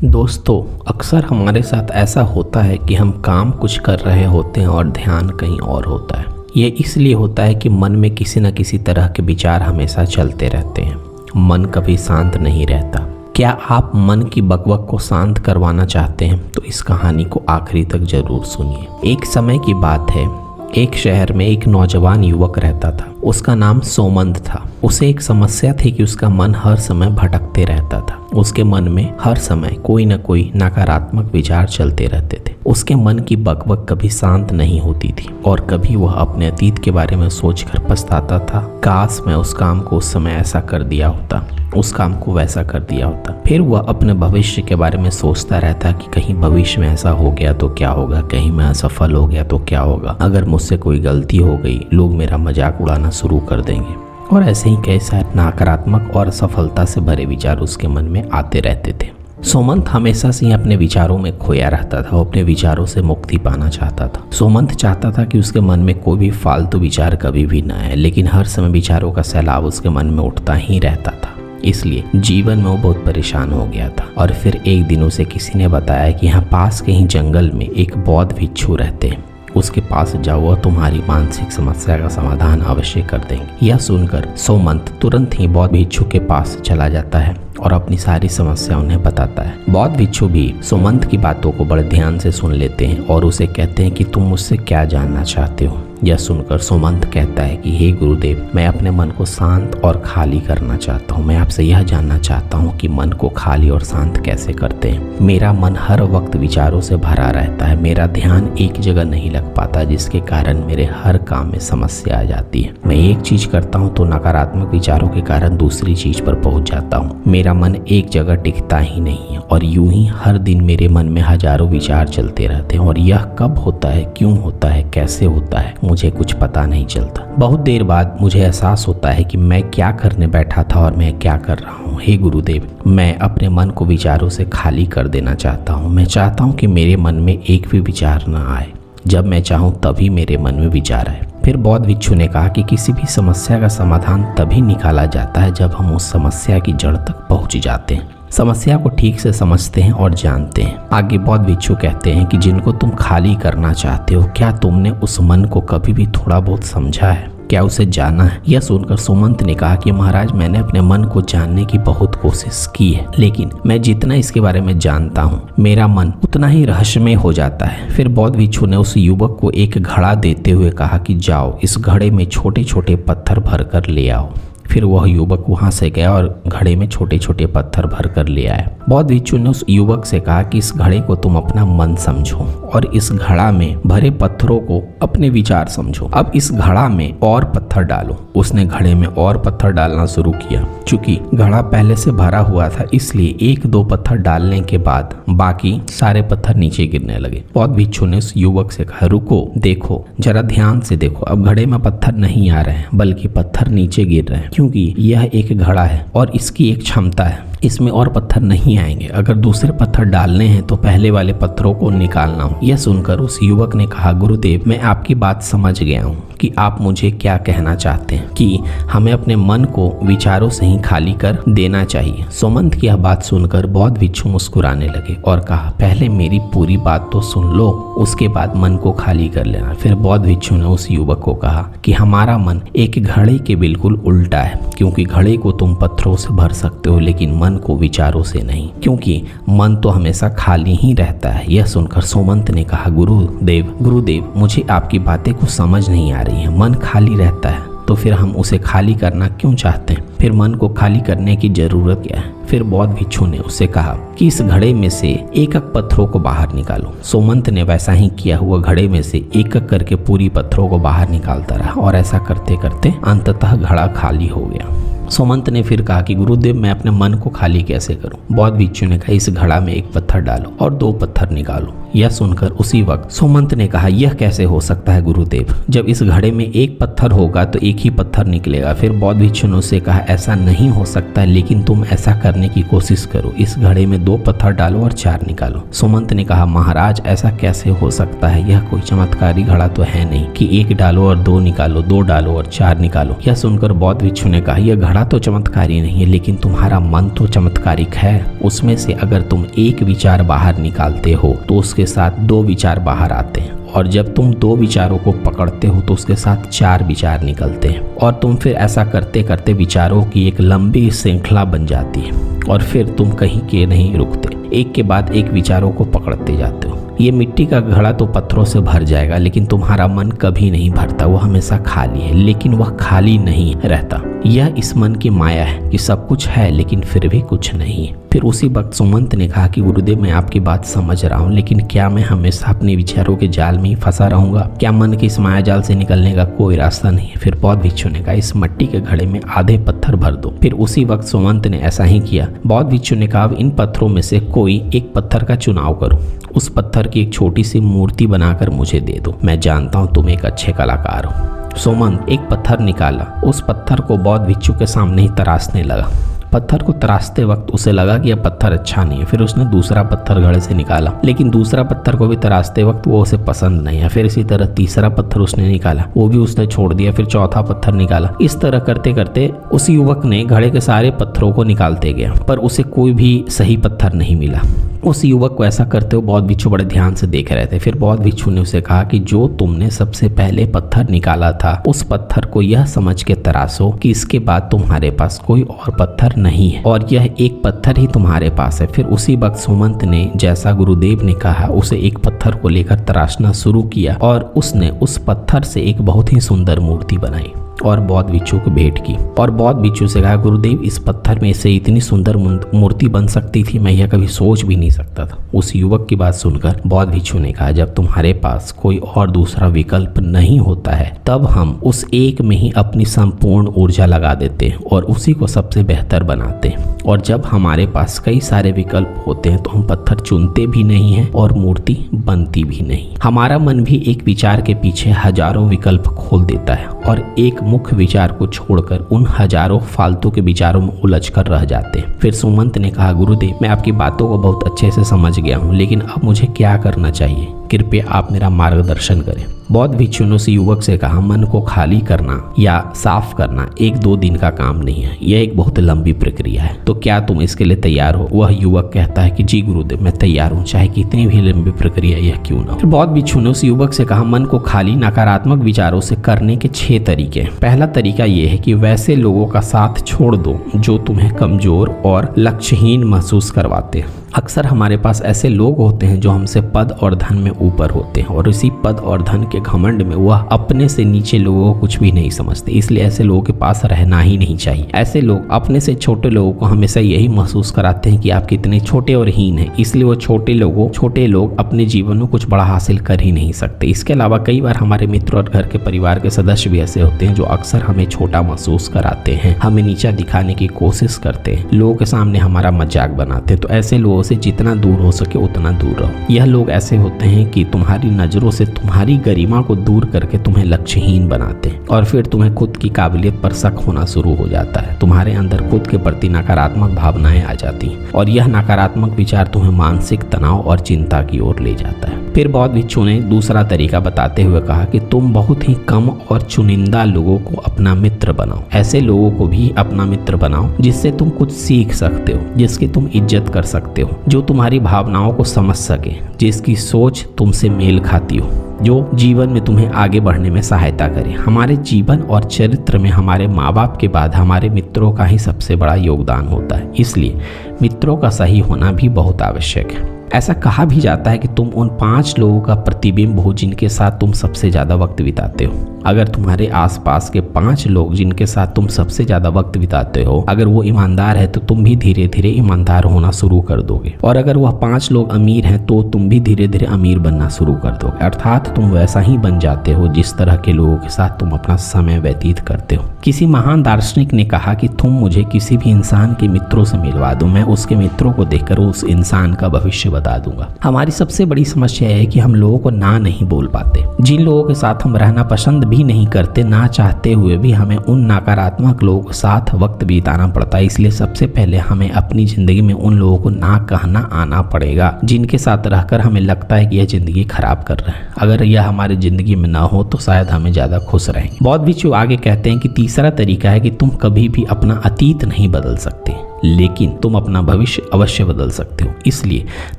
दोस्तों, अक्सर हमारे साथ ऐसा होता है कि हम काम कुछ कर रहे होते हैं और ध्यान कहीं और होता है। ये इसलिए होता है कि मन में किसी न किसी तरह के विचार हमेशा चलते रहते हैं। मन कभी शांत नहीं रहता। क्या आप मन की बकबक को शांत करवाना चाहते हैं तो इस कहानी को आखिरी तक जरूर सुनिए। एक समय की बात है, एक शहर में एक नौजवान युवक रहता था। उसका नाम सोमंत था। उसे एक समस्या थी कि उसका मन हर समय भटकते रहता था। उसके मन में हर समय कोई न कोई नकारात्मक विचार चलते रहते थे। उसके मन की बकबक कभी शांत नहीं होती थी और कभी वह अपने अतीत के बारे में सोचकर पछताता था। काश मैं उस काम को उस समय ऐसा कर दिया होता, उस काम को वैसा कर दिया होता। फिर वह अपने भविष्य के बारे में सोचता रहता कि कहीं भविष्य में ऐसा हो गया तो क्या होगा, कहीं मैं असफल हो गया तो क्या होगा, अगर मुझसे कोई गलती हो गई लोग मेरा मजाक उड़ाना शुरू कर देंगे। और ऐसे ही कई सारे नकारात्मक और असफलता से भरे विचार उसके मन में आते रहते थे। सोमंत हमेशा से ही अपने विचारों में खोया रहता था। वो अपने विचारों से मुक्ति पाना चाहता था। सोमंत चाहता था कि उसके मन में कोई भी फालतू विचार कभी भी न आए, लेकिन हर समय विचारों का सैलाब उसके मन में उठता ही रहता था। इसलिए जीवन में वो बहुत परेशान हो गया था। और फिर एक दिन उसे किसी ने बताया कि यहाँ पास कहीं जंगल में एक बौद्ध भिक्षु रहते हैं, उसके पास जाओ, वह तुम्हारी मानसिक समस्या का समाधान अवश्य कर देंगे। यह सुनकर सोमंत तुरंत ही बौद्ध भिक्षु के पास चला जाता है और अपनी सारी समस्या उन्हें बताता है। बौद्ध भिक्षु भी सोमंत की बातों को बड़े ध्यान से सुन लेते हैं और उसे कहते हैं कि तुम मुझसे क्या जानना चाहते हो। यह सुनकर सोमंत कहता है कि हे गुरुदेव, मैं अपने मन को शांत और खाली करना चाहता हूँ। मैं आपसे यह जानना चाहता हूँ कि मन को खाली और शांत कैसे करते हैं। मेरा मन हर वक्त विचारों से भरा रहता है। मेरा ध्यान एक जगह नहीं लग पाता, जिसके कारण मेरे हर काम में समस्या आ जाती है। मैं एक चीज करता हूँ तो नकारात्मक विचारों के कारण दूसरी चीज पर पहुंच जाता हूँ। मेरा मन एक जगह टिकता ही नहीं है और यूं ही हर दिन मेरे मन में हजारों विचार चलते रहते हैं। और यह कब होता है, क्यों होता है, कैसे होता है, मुझे कुछ पता नहीं चलता। बहुत देर बाद मुझे एहसास होता है कि मैं क्या करने बैठा था और मैं क्या कर रहा हूँ। हे गुरुदेव, मैं अपने मन को विचारों से खाली कर देना चाहता हूँ। मैं चाहता हूँ कि मेरे मन में एक भी विचार न आए। जब मैं चाहूँ तभी मेरे मन में विचार आए। फिर बौद्ध भिक्षु ने कहा कि किसी भी समस्या का समाधान तभी निकाला जाता है जब हम उस समस्या की जड़ तक पहुँच जाते हैं, समस्या को ठीक से समझते हैं और जानते हैं। आगे बौद्ध भिक्षु कहते हैं कि जिनको तुम खाली करना चाहते हो, क्या तुमने उस मन को कभी भी थोड़ा बहुत समझा है, क्या उसे जाना है? यह सुनकर सोमंत ने कहा कि महाराज, मैंने अपने मन को जानने की बहुत कोशिश की है, लेकिन मैं जितना इसके बारे में जानता हूँ मेरा मन उतना ही रहस्यमय हो जाता है। फिर बौद्ध भिक्षु ने उस युवक को एक घड़ा देते हुए कहा कि जाओ, इस घड़े में छोटे छोटे पत्थर भर कर ले आओ। फिर वह युवक वहां से गया और घड़े में छोटे छोटे पत्थर भर कर ले आया। बौद्ध भिक्षु ने उस युवक से कहा कि इस घड़े को तुम अपना मन समझो और इस घड़ा में भरे पत्थरों को अपने विचार समझो। अब इस घड़ा में और पत्थर डालो। उसने घड़े में और पत्थर डालना शुरू किया। चूंकि घड़ा पहले से भरा हुआ था, इसलिए एक दो पत्थर डालने के बाद बाकी सारे पत्थर नीचे गिरने लगे। बौद्ध भिक्षु ने उस युवक से कहा, रुको, देखो, जरा ध्यान से देखो। अब घड़े में पत्थर नहीं आ रहे हैं, बल्कि पत्थर नीचे गिर रहे हैं, क्योंकि यह एक घड़ा है और इसकी एक क्षमता है, इसमें और पत्थर नहीं आएंगे। अगर दूसरे पत्थर डालने हैं तो पहले वाले पत्थरों को निकालना हो। यह सुनकर उस युवक ने कहा, गुरुदेव, मैं आपकी बात समझ गया हूँ कि आप मुझे क्या कहना चाहते हैं, कि हमें अपने मन को विचारों से ही खाली कर देना चाहिए। सोमंत की यह बात सुनकर बौद्ध भिक्षु मुस्कुराने लगे और कहा, पहले मेरी पूरी बात तो सुन लो, उसके बाद मन को खाली कर लेना। फिर बौद्ध भिक्षु ने उस युवक को कहा कि हमारा मन एक घड़े के बिल्कुल उल्टा है, क्योंकि घड़े को तुम पत्थरों से भर सकते हो लेकिन मन को विचारों से नहीं, क्योंकि मन तो हमेशा खाली ही रहता है। यह सुनकर सोमंत ने कहा, गुरुदेव, मुझे आपकी बातें कुछ समझ नहीं आ रही है। मन खाली रहता है तो फिर हम उसे खाली करना क्यों चाहते हैं? फिर मन को खाली करने की जरूरत क्या है? फिर बौद्ध भिक्षु ने उससे कहा कि इस घड़े में से एक एक पत्थरों को बाहर निकालो। सोमंत ने वैसा ही किया हुआ घड़े में से एक एक करके पूरी पत्थरों को बाहर निकालता रहा और ऐसा करते करते अंततः घड़ा खाली हो गया। सोमंत ने फिर कहा कि गुरुदेव, मैं अपने मन को खाली कैसे करूं? बौद्ध भिक्षु ने कहा, इस घड़ा में एक पत्थर डालो और दो पत्थर निकालो। यह सुनकर उसी वक्त सोमंत ने कहा, यह कैसे हो सकता है गुरुदेव? जब इस घड़े में एक पत्थर होगा तो एक ही पत्थर निकलेगा। फिर बौद्ध भिक्षु ने उससे कहा, ऐसा नहीं हो सकता, लेकिन तुम ऐसा करने की कोशिश करो। इस घड़े में दो पत्थर डालो और चार निकालो। सोमंत ने कहा, महाराज, ऐसा कैसे हो सकता है? यह कोई चमत्कारी घड़ा तो है नहीं कि एक डालो और दो निकालो, दो डालो और चार निकालो। यह सुनकर बौद्ध भिक्षु ने कहा, यह घड़ा जगह तो चमत्कारी नहीं है, लेकिन तुम्हारा मन तो चमत्कारिक है। उसमें से अगर तुम एक विचार बाहर निकालते हो तो उसके साथ 2 विचार बाहर आते हैं, और जब तुम 2 विचारों को पकड़ते हो तो उसके साथ 4 विचार निकलते हैं, और तुम फिर ऐसा करते करते विचारों की एक लंबी श्रृंखला बन जाती है, और फिर तुम कहीं के नहीं रुकते, एक के बाद एक विचारों को पकड़ते जाते हो। ये मिट्टी का घड़ा तो पत्थरों से भर जाएगा, लेकिन तुम्हारा मन कभी नहीं भरता, वो हमेशा खाली है, लेकिन वह खाली नहीं रहता। यह इस मन की माया है कि सब कुछ है लेकिन फिर भी कुछ नहीं है। फिर उसी वक्त सुमंत ने कहा कि गुरुदेव, मैं आपकी बात समझ रहा हूँ, लेकिन क्या मैं हमेशा अपने विचारों के जाल में ही फंसा रहूंगा? क्या मन के इस माया जाल से निकलने का कोई रास्ता नहीं है? फिर बौद्ध भिक्षु ने कहा, इस मिट्टी के घड़े में आधे पत्थर भर दो। फिर उसी वक्त सुमंत ने ऐसा ही किया। बौद्ध भिक्षु ने कहा, इन पत्थरों में से कोई एक पत्थर का चुनाव करो, उस पत्थर की एक छोटी सी मूर्ति बनाकर मुझे दे दो, मैं जानता हूँ तुम एक अच्छे कलाकार हो। सुमंत एक पत्थर निकाला, उस पत्थर को बौद्ध भिक्षु के सामने ही तराशने लगा। पत्थर को तराशते वक्त उसे लगा कि यह पत्थर अच्छा नहीं है। फिर उसने दूसरा पत्थर घड़े से निकाला, लेकिन दूसरा पत्थर को भी तराशते वक्त वो उसे पसंद नहीं है। फिर इसी तरह तीसरा पत्थर उसने निकाला, वो भी उसने छोड़ दिया। फिर चौथा पत्थर निकाला। इस तरह करते करते उस युवक ने घड़े के सारे पत्थरों को निकालते गया, पर उसे कोई भी सही पत्थर नहीं मिला। उस युवक को ऐसा करते हुए बौद्ध भिक्षु बड़े ध्यान से देख रहे थे। फिर बौद्ध भिक्षु ने उसे कहा कि जो तुमने सबसे पहले पत्थर निकाला था, उस पत्थर को यह समझ के तराशो कि इसके बाद तुम्हारे पास कोई और पत्थर नहीं है, और यह एक पत्थर ही तुम्हारे पास है। फिर उसी वक्त सुमंत ने जैसा गुरुदेव ने कहा उसे एक पत्थर को लेकर तराशना शुरू किया, और उसने उस पत्थर से एक बहुत ही सुंदर मूर्ति बनाई और बौद्ध भिक्षु को भेंट की। और बौद्ध भिक्षु से कहा, गुरुदेव, इस पत्थर में से इतनी सुंदर मूर्ति बन सकती थी, मैं यह कभी सोच भी नहीं सकता था। उस युवक की बात सुनकर बौद्ध भिक्षु ने कहा, जब तुम्हारे पास कोई और दूसरा विकल्प नहीं होता है, तब हम उस एक में ही अपनी संपूर्ण ऊर्जा लगा देते हैं और उसी को सबसे बेहतर बनाते हैं। और जब हमारे पास कई सारे विकल्प होते हैं तो हम पत्थर चुनते भी नहीं हैं और मूर्ति बनती भी नहीं। हमारा मन भी एक विचार के पीछे हजारों विकल्प खोल देता है और एक मुख्य विचार को छोड़कर उन हजारों फालतू के विचारों में उलझ कर रह जाते हैं। फिर सुमंत ने कहा, गुरुदेव, मैं आपकी बातों को बहुत अच्छे से समझ गया हूँ, लेकिन अब मुझे क्या करना चाहिए? कृपया आप मेरा मार्गदर्शन करें। बौद्ध भिक्षु ने उस युवक से कहा, मन को खाली करना या साफ करना 1-2 दिन का काम नहीं है, यह एक बहुत लंबी प्रक्रिया है, तो क्या तुम इसके लिए तैयार हो? वह युवक कहता है कि जी गुरुदेव, मैं तैयार हूँ, चाहे कितनी भी लंबी प्रक्रिया यह क्यों ना हो। बौद्ध भिक्षु ने उस युवक से कहा, मन को खाली नकारात्मक विचारों से करने के 6 तरीके। पहला तरीका यह है कि वैसे लोगों का साथ छोड़ दो जो तुम्हें कमजोर और लक्ष्यहीन महसूस करवाते हैं। अक्सर हमारे पास ऐसे लोग होते हैं जो हमसे पद और धन में ऊपर होते हैं, और इसी पद और धन के घमंड में वह अपने से नीचे लोगों को कुछ भी नहीं समझते, इसलिए ऐसे लोगों के पास रहना ही नहीं चाहिए। ऐसे लोग अपने से छोटे लोगों को हमेशा यही महसूस कराते हैं कि आप कितने छोटे और हीन हैं, इसलिए वो छोटे लोग अपने जीवन में कुछ बड़ा हासिल कर ही नहीं सकते। इसके अलावा कई बार हमारे मित्र और घर के परिवार के सदस्य भी ऐसे होते हैं जो अक्सर हमें छोटा महसूस कराते हैं, हमें नीचा दिखाने की कोशिश करते हैं, लोगों के सामने हमारा मजाक बनाते हैं। तो ऐसे लोगों से जितना दूर हो सके उतना दूर रहो। यह लोग ऐसे होते हैं कि तुम्हारी नजरों से तुम्हारी गरिमा को दूर करके तुम्हें लक्ष्यहीन बनाते हैं, और फिर तुम्हें खुद की काबिलियत पर शक होना शुरू हो जाता है। तुम्हारे अंदर खुद के प्रति नकारात्मक भावनाएं आ जाती हैं, और यह नकारात्मक विचार तुम्हें मानसिक तनाव और चिंता की ओर ले जाता है। फिर बौद्ध भिक्षु ने दूसरा तरीका बताते हुए कहा कि तुम बहुत ही कम और चुनिंदा लोगों को अपना मित्र बनाओ। ऐसे लोगों को भी अपना मित्र बनाओ जिससे तुम कुछ सीख सकते हो, जिसकी तुम इज्जत कर सकते हो, जो तुम्हारी भावनाओं को समझ सके, जिसकी सोच तुमसे मेल खाती हो, जो जीवन में तुम्हें आगे बढ़ने में सहायता करे। हमारे जीवन और चरित्र में हमारे माँ बाप के बाद हमारे मित्रों का ही सबसे बड़ा योगदान होता है, इसलिए मित्रों का सही होना भी बहुत आवश्यक है। ऐसा कहा भी जाता है कि तुम उन 5 लोगों का प्रतिबिंब हो जिनके साथ तुम सबसे ज़्यादा वक्त बिताते हो। अगर तुम्हारे आसपास के 5 लोग जिनके साथ तुम सबसे ज़्यादा वक्त बिताते हो, अगर वो ईमानदार है तो तुम भी धीरे धीरे ईमानदार होना शुरू कर दोगे, और अगर वह 5 लोग अमीर हैं तो तुम भी धीरे धीरे अमीर बनना शुरू कर दोगे। अर्थात तुम वैसा ही बन जाते हो जिस तरह के लोगों के साथ तुम अपना समय व्यतीत करते हो। किसी महान दार्शनिक ने कहा कि तुम मुझे किसी भी इंसान के मित्रों से मिलवा दो, मैं उसके मित्रों को देखकर उस इंसान का भविष्य बता दूंगा। हमारी सबसे बड़ी समस्या है कि हम लोगों को ना नहीं बोल पाते। जिन लोगों के साथ हम रहना पसंद भी नहीं करते, ना चाहते हुए भी हमें उन नकारात्मक लोगों के साथ वक्त बिताना पड़ता है। इसलिए सबसे पहले हमें अपनी जिंदगी में उन लोगों को ना कहना आना पड़ेगा जिनके साथ रहकर हमें लगता है कि यह जिंदगी खराब कर रहे हैं। अगर यह हमारी जिंदगी में ना हो तो शायद हमें ज्यादा खुश रहेंगे। बौद्ध भिक्षु आगे कहते हैं कि तीसरा तरीका है कि तुम कभी भी अपना अतीत नहीं बदल सकते, लेकिन तुम अपना भविष्य अवश्य बदल सकते हो। इसलिए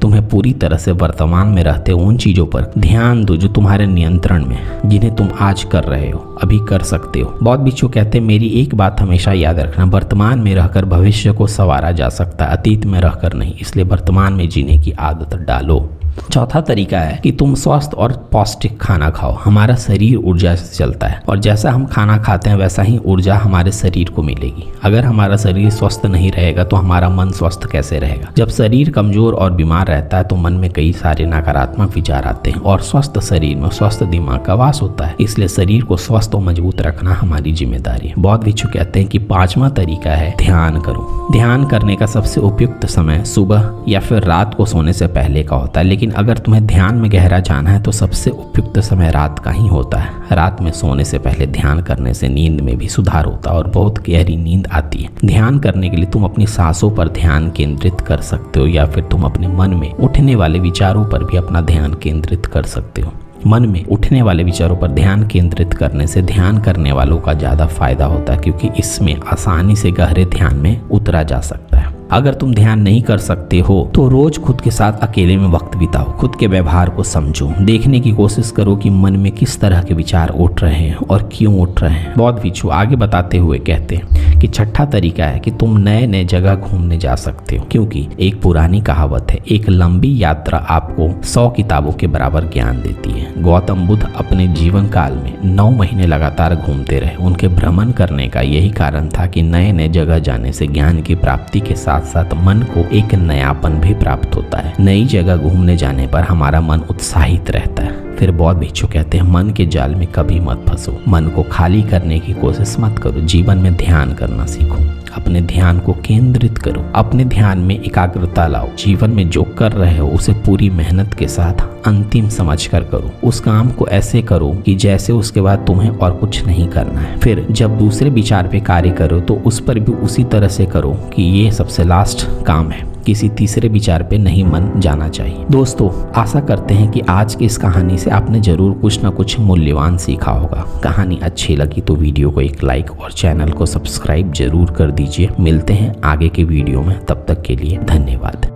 तुम्हें पूरी तरह से वर्तमान में रहते उन चीजों पर ध्यान दो जो तुम्हारे नियंत्रण में, जिन्हें तुम आज कर रहे हो, अभी कर सकते हो। बौद्ध भिक्षु कहते हैं मेरी एक बात हमेशा याद रखना, वर्तमान में रहकर भविष्य को संवारा जा सकता है, अतीत में रहकर नहीं। इसलिए वर्तमान में जीने की आदत डालो। चौथा तरीका है कि तुम स्वस्थ और पौष्टिक खाना खाओ। हमारा शरीर ऊर्जा से चलता है और जैसा हम खाना खाते हैं वैसा ही ऊर्जा हमारे शरीर को मिलेगी। अगर हमारा शरीर स्वस्थ नहीं रहेगा तो हमारा मन स्वस्थ कैसे रहेगा। जब शरीर कमजोर और बीमार रहता है तो मन में कई सारे नकारात्मक विचार आते हैं और स्वस्थ शरीर में स्वस्थ दिमाग का वास होता है। इसलिए शरीर को स्वस्थ और मजबूत रखना हमारी जिम्मेदारी है। बौद्ध भिक्षु कहते हैं कि पांचवा तरीका है ध्यान करो। ध्यान करने का सबसे उपयुक्त समय सुबह या फिर रात को सोने से पहले का होता है, लेकिन अगर तुम्हें ध्यान में गहरा जाना है तो सबसे उपयुक्त समय रात का ही होता है। रात में सोने से पहले ध्यान करने से नींद में भी सुधार होता है और बहुत गहरी नींद आती है। ध्यान करने के लिए तुम अपनी सांसों पर ध्यान केंद्रित कर सकते हो या फिर तुम अपने मन में उठने वाले विचारों पर भी अपना ध्यान केंद्रित कर सकते हो। मन में उठने वाले विचारों पर ध्यान केंद्रित करने से ध्यान करने वालों का ज़्यादा फायदा होता है, क्योंकि इसमें आसानी से गहरे ध्यान में उतरा जा सकता है। अगर तुम ध्यान नहीं कर सकते हो तो रोज खुद के साथ अकेले में वक्त बिताओ। खुद के व्यवहार को समझो, देखने की कोशिश करो कि मन में किस तरह के विचार उठ रहे हैं और क्यों उठ रहे हैं। बौद्ध भिक्षु आगे बताते हुए कहते हैं कि छठा तरीका है कि तुम नए नए जगह घूमने जा सकते हो, क्योंकि एक पुरानी कहावत है, एक लंबी यात्रा आपको 100 किताबों के बराबर ज्ञान देती है। गौतम बुद्ध अपने जीवन काल में 9 महीने लगातार घूमते रहे। उनके भ्रमण करने का यही कारण था कि नए नए जगह जाने से ज्ञान की प्राप्ति के साथ साथ मन को एक नयापन भी प्राप्त होता है। नई जगह घूमने जाने पर हमारा मन उत्साहित रहता है। फिर बौद्ध भिक्षु कहते हैं मन के जाल में कभी मत फंसो। मन को खाली करने की कोशिश मत करो। जीवन में ध्यान करना सीखो। अपने ध्यान को केंद्रित करो। अपने ध्यान में एकाग्रता लाओ। जीवन में जो कर रहे हो उसे पूरी मेहनत के साथ अंतिम समझकर करो। उस काम को ऐसे करो कि जैसे उसके बाद तुम्हें और कुछ नहीं करना है। फिर जब दूसरे विचार पे कार्य करो तो उस पर भी उसी तरह से करो कि ये सबसे लास्ट काम है। किसी तीसरे विचार पे नहीं मन जाना चाहिए। दोस्तों, आशा करते हैं कि आज की इस कहानी से आपने जरूर कुछ ना कुछ मूल्यवान सीखा होगा। कहानी अच्छी लगी तो वीडियो को एक लाइक और चैनल को सब्सक्राइब जरूर कर दीजिए। मिलते हैं आगे के वीडियो में, तब तक के लिए धन्यवाद।